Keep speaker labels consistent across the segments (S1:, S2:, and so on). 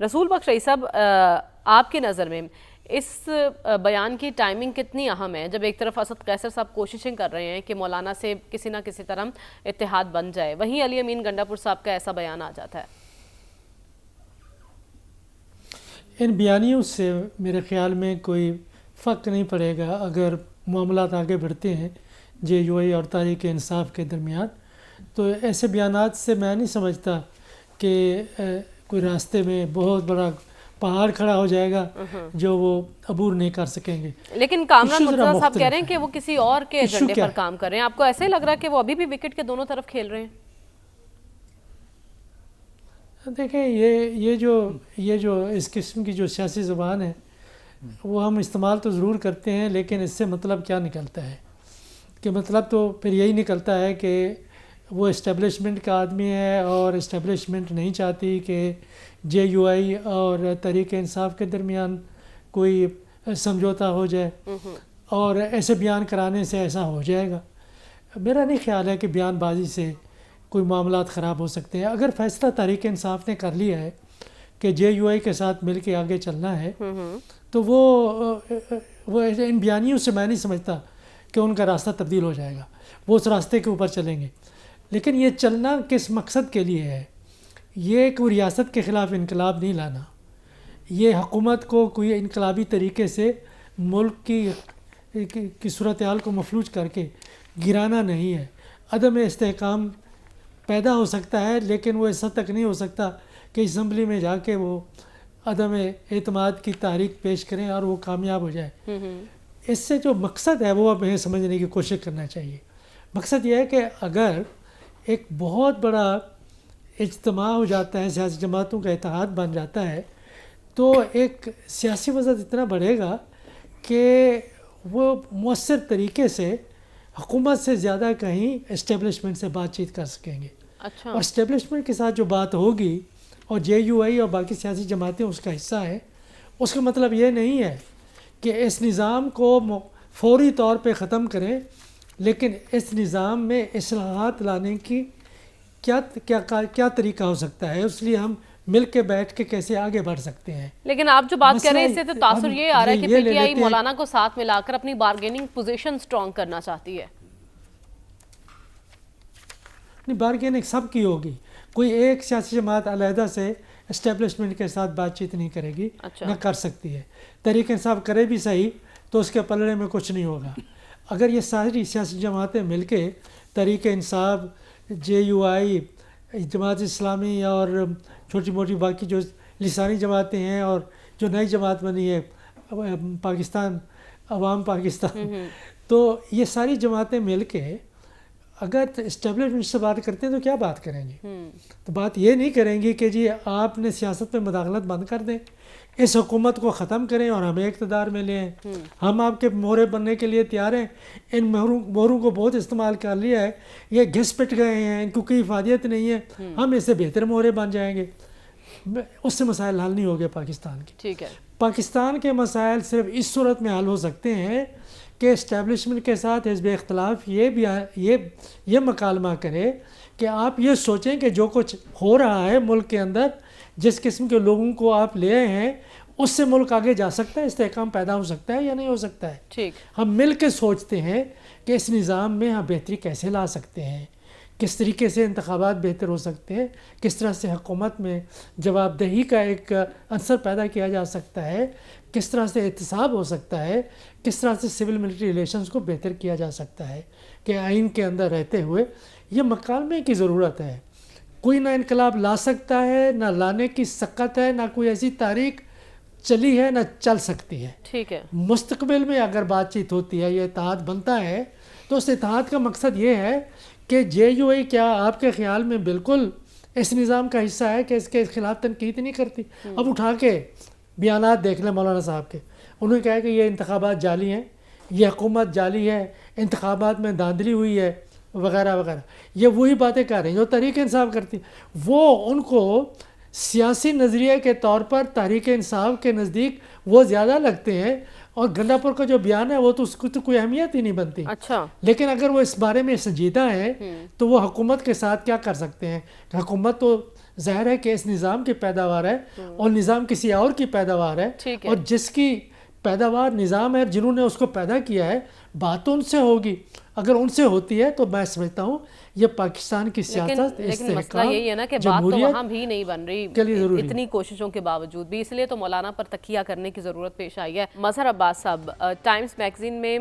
S1: رسول بخش رئیس صاحب، آپ کی نظر میں اس بیان کی ٹائمنگ کتنی اہم ہے جب ایک طرف اسد قیصر صاحب کوششیں کر رہے ہیں کہ مولانا سے کسی نہ کسی طرح اتحاد بن جائے، وہیں علی امین گنڈا پور صاحب کا ایسا بیان آ جاتا ہے؟
S2: ان بیانیوں سے میرے خیال میں کوئی فرق نہیں پڑے گا اگر معاملات آگے بڑھتے ہیں جے یو آئی اور تحریک انصاف کے درمیان، تو ایسے بیانات سے میں نہیں سمجھتا کہ کوئی راستے میں بہت بڑا پہاڑ کھڑا ہو جائے گا جو وہ عبور نہیں کر سکیں گے۔
S1: لیکن کامران مرتضیٰ صاحب کہہ رہے ہیں کہ وہ کسی اور کے ایجنڈے پر کام کر رہے ہیں، آپ کو ایسا ہی لگ رہا ہے کہ وہ ابھی بھی وکٹ کے دونوں طرف کھیل رہے ہیں؟
S2: دیکھیں یہ جو اس قسم کی جو سیاسی زبان ہے وہ ہم استعمال تو ضرور کرتے ہیں، لیکن اس سے مطلب کیا نکلتا ہے؟ کہ مطلب تو پھر یہی نکلتا ہے کہ وہ اسٹیبلشمنٹ کا آدمی ہے اور اسٹیبلشمنٹ نہیں چاہتی کہ جے یو آئی اور تحریک انصاف کے درمیان کوئی سمجھوتا ہو جائے، اور ایسے بیان کرانے سے ایسا ہو جائے گا۔ میرا نہیں خیال ہے کہ بیان بازی سے کوئی معاملات خراب ہو سکتے ہیں۔ اگر فیصلہ تحریک انصاف نے کر لیا ہے کہ جے یو آئی کے ساتھ مل کے آگے چلنا ہے تو وہ ان بیانیوں سے میں نہیں سمجھتا کہ ان کا راستہ تبدیل ہو جائے گا، وہ اس راستے کے اوپر چلیں گے۔ لیکن یہ چلنا کس مقصد کے لیے ہے؟ یہ کوئی ریاست کے خلاف انقلاب نہیں لانا، یہ حکومت کو کوئی انقلابی طریقے سے ملک کی صورتحال کو مفلوج کر کے گرانا نہیں ہے۔ عدم استحکام پیدا ہو سکتا ہے لیکن وہ اس حد تک نہیں ہو سکتا کہ اسمبلی میں جا کے وہ عدم اعتماد کی تحریک پیش کریں اور وہ کامیاب ہو جائے۔ اس سے جو مقصد ہے وہ ہمیں سمجھنے کی کوشش کرنا چاہیے۔ مقصد یہ ہے کہ اگر ایک بہت بڑا اجتماع ہو جاتا ہے، سیاسی جماعتوں کا اتحاد بن جاتا ہے، تو ایک سیاسی وسعت اتنا بڑھے گا کہ وہ مؤثر طریقے سے حکومت سے زیادہ کہیں اسٹیبلشمنٹ سے بات چیت کر سکیں گے۔ اور اسٹیبلشمنٹ کے ساتھ جو بات ہوگی اور جے یو آئی اور باقی سیاسی جماعتیں اس کا حصہ ہیں، اس کا مطلب یہ نہیں ہے کہ اس نظام کو فوری طور پہ ختم کریں، لیکن اس نظام میں اصلاحات لانے کی کیا طریقہ ہو سکتا ہے، اس لیے ہم مل کے بیٹھ کے کیسے آگے بڑھ سکتے ہیں۔
S1: لیکن آپ جو بات کر رہے ہیں اس سے تو تاثر یہ آ رہا ہے کہ پی ٹی آئی مولانا کو ساتھ ملا کر اپنی بارگیننگ پوزیشن سٹرونگ کرنا چاہتی ہے۔
S2: نہیں، بارگیننگ سب کی ہوگی، کوئی ایک سیاسی جماعت علیحدہ سے اسٹیبلشمنٹ کے ساتھ بات چیت نہیں کرے گی، نہ کر سکتی ہے۔ تحریک انصاف کرے بھی صحیح تو اس کے پلڑے میں کچھ نہیں ہوگا۔ اگر یہ ساری سیاسی جماعتیں مل کے تحریک انصاف، جے یو آئی، جماعت اسلامی اور چھوٹی موٹی باقی جو لسانی جماعتیں ہیں اور جو نئی جماعت بنی ہے پاکستان عوام پاکستان، تو یہ ساری جماعتیں مل کے اگر اسٹیبلشمنٹ سے بات کرتے ہیں تو کیا بات کریں گے؟ تو بات یہ نہیں کریں گی کہ جی آپ نے سیاست میں مداخلت بند کر دیں، اس حکومت کو ختم کریں اور ہمیں اقتدار میں لیں، ہم آپ کے مہرے بننے کے لیے تیار ہیں، ان مہروں کو بہت استعمال کر لیا ہے، یہ گھس پٹ گئے ہیں، ان کو کوئی افادیت نہیں ہے، ہم اس سے بہتر مہرے بن جائیں گے۔ اس سے مسائل حل نہیں ہو گئے پاکستان کے۔
S1: ٹھیک ہے،
S2: پاکستان کے مسائل صرف اس صورت میں حل ہو سکتے ہیں کہ اسٹیبلشمنٹ کے ساتھ حزب اختلاف یہ مکالمہ کرے کہ آپ یہ سوچیں کہ جو کچھ ہو رہا ہے ملک کے اندر، جس قسم کے لوگوں کو آپ لے آئے ہیں، اس سے ملک آگے جا سکتا ہے، استحکام پیدا ہو سکتا ہے یا نہیں ہو سکتا ہے۔
S1: ٹھیک،
S2: ہم مل کے سوچتے ہیں کہ اس نظام میں ہم بہتری کیسے لا سکتے ہیں، کس طریقے سے انتخابات بہتر ہو سکتے ہیں، کس طرح سے حکومت میں جواب دہی کا ایک عنصر پیدا کیا جا سکتا ہے، کس طرح سے احتساب ہو سکتا ہے، کس طرح سے سول ملٹری ریلیشنز کو بہتر کیا جا سکتا ہے کہ آئین کے اندر رہتے ہوئے یہ مکالمے کی ضرورت ہے۔ کوئی نہ انقلاب لا سکتا ہے، نہ لانے کی سکت ہے، نہ کوئی ایسی تاریخ چلی ہے، نہ چل سکتی ہے۔
S1: ٹھیک ہے،
S2: مستقبل میں اگر بات چیت ہوتی ہے، یہ اتحاد بنتا ہے، تو اس اتحاد کا مقصد یہ ہے کہ جے یو آئی کیا آپ کے خیال میں بالکل اس نظام کا حصہ ہے کہ اس کے خلاف تنقید نہیں کرتی؟ اب اٹھا کے بیانات دیکھ لیں مولانا صاحب کے، انہوں نے کہا کہ یہ انتخابات جعلی ہیں، یہ حکومت جعلی ہے، انتخابات میں دھاندلی ہوئی ہے وغیرہ وغیرہ۔ یہ وہی باتیں کر رہے ہیں جو تحریک انصاف کرتی، وہ ان کو سیاسی نظریے کے طور پر تحریک انصاف کے نزدیک وہ زیادہ لگتے ہیں، اور گنڈا پور کا جو بیان ہے وہ تو اس کو تو کوئی اہمیت ہی نہیں بنتی۔
S1: اچھا،
S2: لیکن اگر وہ اس بارے میں سنجیدہ ہے تو وہ حکومت کے ساتھ کیا کر سکتے ہیں؟ حکومت تو ظاہر ہے کہ اس نظام کی پیداوار ہے اور نظام کسی اور کی پیداوار ہے،
S1: ٹھیک ہے،
S2: اور جس کی پیداوار نظام ہے، جنہوں نے اس کو پیدا کیا ہے، بات تو ان سے ہوگی، اگر ان سے ہوتی ہے تو میں سمجھتا ہوں یہ پاکستان کی سیاست،
S1: لیکن مسئلہ
S2: استحکام،
S1: یہی ہے نا کہ بات تو
S2: جمہوریت
S1: وہاں بھی نہیں بن رہی
S2: کے لیے ضروری ہے۔
S1: اتنی کوششوں کے باوجود بھی، اس لیے تو مولانا پر تکیہ کرنے کی ضرورت پیش آئی ہے۔ مظہر عباس صاحب، ٹائمز میگزین میں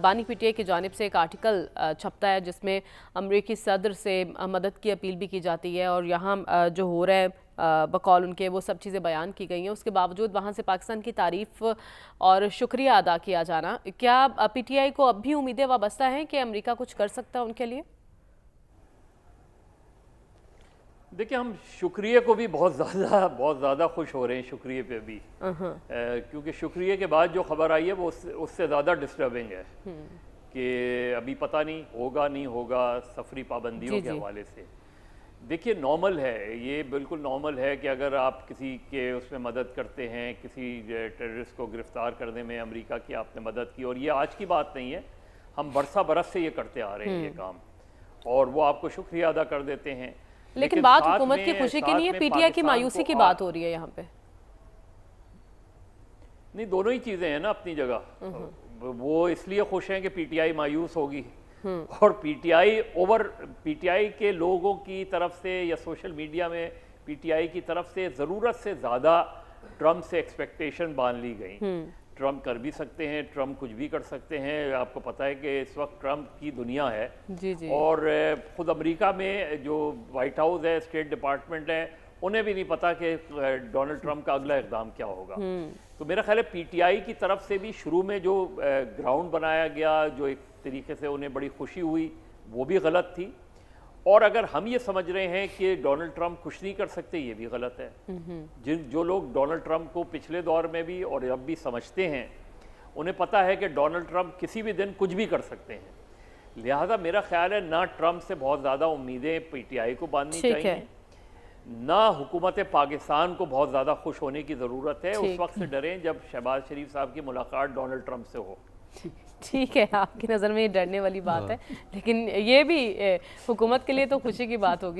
S1: بانی پی ٹی آئی کی جانب سے ایک آرٹیکل چھپتا ہے جس میں امریکی صدر سے مدد کی اپیل بھی کی جاتی ہے، اور یہاں جو ہو رہا ہے بقول ان کے وہ سب چیزیں بیان کی گئی ہیں، اس کے باوجود وہاں سے پاکستان کی تعریف اور شکریہ ادا کیا جانا، کیا پی ٹی آئی کو اب بھی امیدیں وابستہ ہیں کہ امریکہ کچھ کر سکتا ہے ان کے لیے؟
S3: دیکھیں، ہم شکریہ کو بھی بہت زیادہ خوش ہو رہے ہیں، شکریہ پہ بھی، کیونکہ شکریہ کے بعد جو خبر آئی ہے وہ اس سے زیادہ ڈسٹربنگ ہے کہ ابھی پتہ نہیں ہوگا نہیں ہوگا سفری پابندیوں کے حوالے سے۔ دیکھیے، نارمل ہے، یہ بالکل نارمل ہے کہ اگر آپ کسی کے اس میں مدد کرتے ہیں، کسی ٹیررسٹ کو گرفتار کرنے میں امریکہ کی آپ نے مدد کی، اور یہ آج کی بات نہیں ہے، ہم برس سے یہ کرتے آ رہے ہیں یہ کام، اور وہ آپ کو شکریہ ادا کر دیتے ہیں۔
S1: لیکن بات حکومت کی خوشی کی نہیں ہے، پی ٹی آئی کی مایوسی کی بات ہو رہی ہے یہاں پہ۔
S3: نہیں، دونوں ہی چیزیں ہیں نا اپنی جگہ، وہ اس لیے خوش ہیں کہ پی ٹی آئی مایوس ہوگی، اور پی ٹی آئی کے لوگوں کی طرف سے یا سوشل میڈیا میں پی ٹی آئی کی طرف سے ضرورت سے زیادہ ٹرمپ سے ایکسپیکٹیشن باندھ لی گئی۔ ٹرمپ کر بھی سکتے ہیں، ٹرمپ کچھ بھی کر سکتے ہیں، آپ کو پتہ ہے کہ اس وقت ٹرمپ کی دنیا ہے، اور خود امریکہ میں جو وائٹ ہاؤس ہے، اسٹیٹ ڈپارٹمنٹ ہے، انہیں بھی نہیں پتا کہ ڈونلڈ ٹرمپ کا اگلا اقدام کیا ہوگا۔ تو میرا خیال ہے پی ٹی آئی کی طرف سے بھی شروع میں جو گراؤنڈ بنایا گیا، جو ایک طریقے سے انہیں بڑی خوشی ہوئی، وہ بھی غلط تھی، اور اگر ہم یہ سمجھ رہے ہیں کہ ڈونلڈ ٹرمپ کچھ نہیں کر سکتے، یہ بھی غلط ہے۔ جو لوگ ڈونلڈ ٹرمپ کو پچھلے دور میں بھی اور اب بھی سمجھتے ہیں، انہیں پتہ ہے کہ ڈونلڈ ٹرمپ کسی بھی دن کچھ بھی کر سکتے ہیں، لہٰذا میرا خیال ہے نہ ٹرمپ سے بہت زیادہ امیدیں پی ٹی آئی کو باندھنی چاہیے، نہ حکومت پاکستان کو بہت زیادہ خوش ہونے کی ضرورت ہے۔ اس وقت سے ڈریں جب شہباز شریف صاحب کی ملاقات ڈونلڈ ٹرمپ سے ہو۔
S1: ٹھیک ہے، آپ کی نظر میں یہ ڈرنے والی بات ہے، لیکن یہ بھی حکومت کے لیے تو خوشی کی بات ہوگی۔